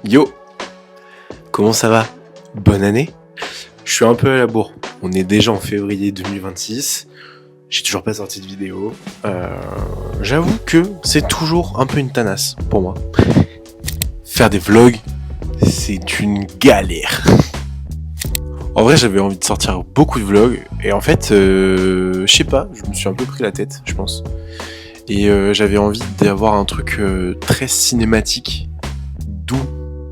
Yo, comment ça va? Bonne année? Je suis un peu à la bourre. On est déjà en février 2026. J'ai toujours pas sorti de vidéo. J'avoue que c'est toujours un peu une tanasse pour moi. Faire des vlogs, c'est une galère. En vrai, j'avais envie de sortir beaucoup de vlogs. Et en fait, je sais pas, je me suis un peu pris la tête, je pense. Et j'avais envie d'avoir un truc très cinématique, d'où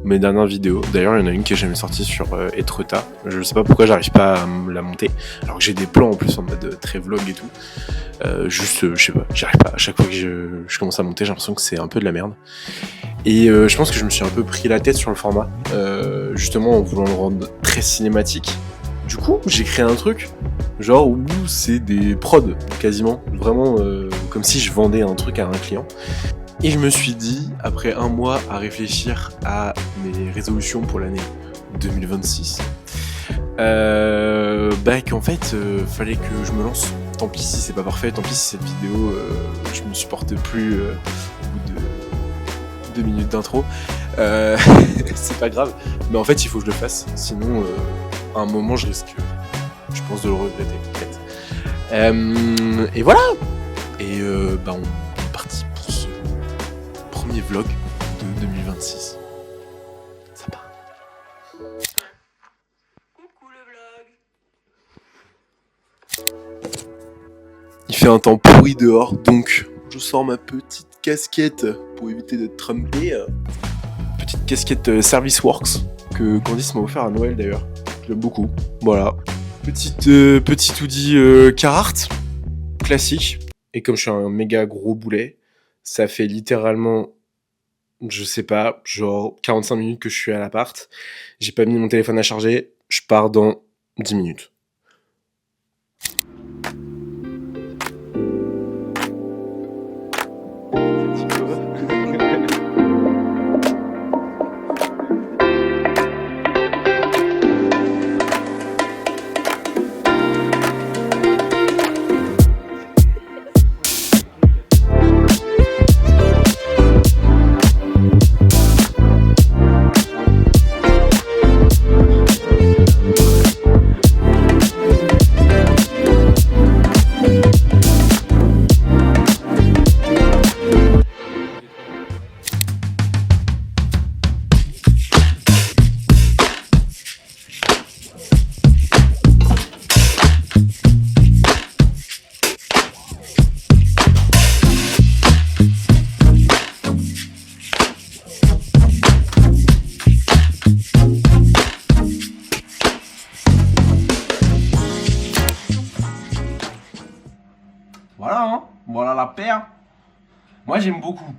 mes dernières vidéos. D'ailleurs, il y en a une qui est jamais sortie sur Etretat. Je sais pas pourquoi j'arrive pas à la monter. Alors que j'ai des plans en plus en mode très vlog et tout. Je sais pas, j'arrive pas. À chaque fois que je commence à monter, j'ai l'impression que c'est un peu de la merde. Et je pense que je me suis un peu pris la tête sur le format. Justement en voulant le rendre très cinématique. Du coup, j'ai créé un truc, genre où c'est des prods, quasiment. Vraiment comme si je vendais un truc à un client. Et je me suis dit, après un mois à réfléchir à mes résolutions pour l'année 2026, qu'en fait, fallait que je me lance. Tant pis si c'est pas parfait, tant pis si cette vidéo, je me supporte plus au bout de 2 minutes d'intro. C'est pas grave, mais en fait, il faut que je le fasse. Sinon, à un moment, je risque, je pense, de le regretter, en fait. Et voilà. Et on est parti pour ce premier vlog de 2026. Ça part. Coucou le vlog. Il fait un temps pourri dehors, donc je sors ma petite casquette pour éviter d'être trumpé. Petite casquette Service Works que Candice m'a offert à Noël d'ailleurs. Je l'aime beaucoup. Voilà. Petit hoodie Carhartt, classique. Et comme je suis un méga gros boulet, ça fait littéralement, je sais pas, genre 45 minutes que je suis à l'appart. J'ai pas mis mon téléphone à charger, je pars dans 10 minutes. Voilà, hein, voilà la paire. Moi j'aime beaucoup.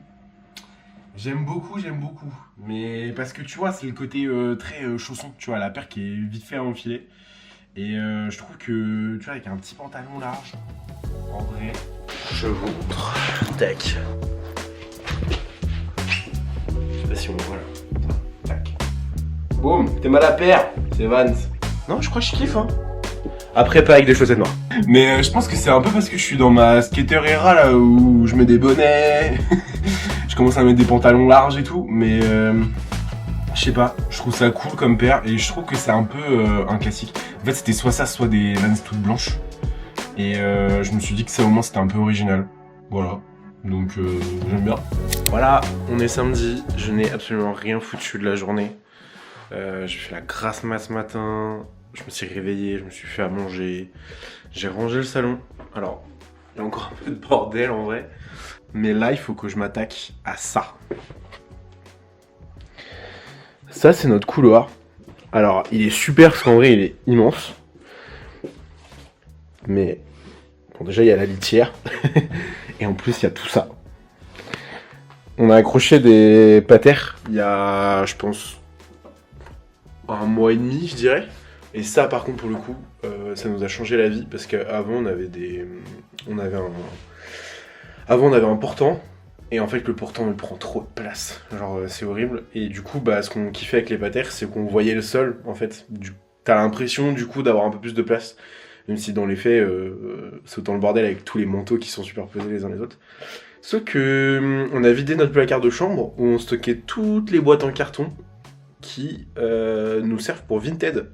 J'aime beaucoup. Mais parce que tu vois, c'est le côté très chausson. Tu vois, la paire qui est vite fait à enfiler. Et je trouve que, tu vois, avec un petit pantalon large, en vrai, je vous montre. Tac. Je sais pas si on voit là. Tac. Boum, t'es mal à paire. C'est Vans. Non, je crois que je kiffe, hein. Après, pas avec des chaussettes noires. Mais je pense que c'est un peu parce que je suis dans ma skater era là où je mets des bonnets, je commence à mettre des pantalons larges et tout, mais je sais pas, je trouve ça cool comme paire et je trouve que c'est un peu un classique. En fait, c'était soit ça, soit des Vans toutes blanches. Et je me suis dit que ça au moins c'était un peu original. Voilà, donc j'aime bien. Voilà, on est samedi, je n'ai absolument rien foutu de la journée. J'ai fait la grasse mat ce matin. Je me suis réveillé, je me suis fait à manger, j'ai rangé le salon. Alors, il y a encore un peu de bordel en vrai, mais là il faut que je m'attaque à ça. Ça c'est notre couloir. Alors, il est super parce qu'en vrai il est immense. Mais, bon déjà il y a la litière, et en plus il y a tout ça. On a accroché des patères il y a, je pense, 1 mois et demi je dirais. Et ça par contre pour le coup, ça nous a changé la vie parce qu'avant on avait un portant et en fait le portant il prend trop de place, genre c'est horrible et du coup ce qu'on kiffait avec les patères c'est qu'on voyait le sol en fait, t'as l'impression du coup d'avoir un peu plus de place même si dans les faits c'est autant le bordel avec tous les manteaux qui sont superposés les uns les autres. Sauf que on a vidé notre placard de chambre où on stockait toutes les boîtes en carton qui nous servent pour Vinted.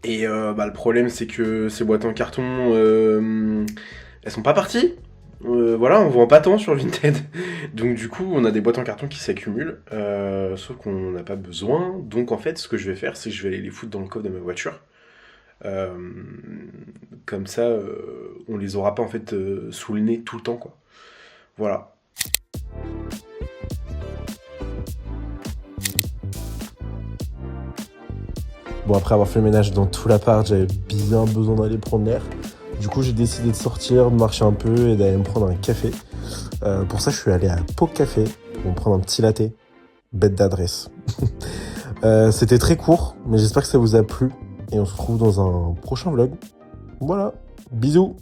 Et le problème, c'est que ces boîtes en carton, elles sont pas parties. Voilà, on vend pas tant sur Vinted. Donc du coup, on a des boîtes en carton qui s'accumulent, sauf qu'on n'a pas besoin. Donc en fait, ce que je vais faire, c'est que je vais aller les foutre dans le coffre de ma voiture. Euh, Comme ça, on les aura pas en fait sous le nez tout le temps, quoi. Voilà. Bon, après avoir fait le ménage dans tout l'appart, j'avais bien besoin d'aller prendre l'air. Du coup, j'ai décidé de sortir, de marcher un peu et d'aller me prendre un café. Pour ça, je suis allé à Pau Café pour me prendre un petit latte. Bête d'adresse. C'était très court, mais j'espère que ça vous a plu. Et on se retrouve dans un prochain vlog. Voilà, bisous!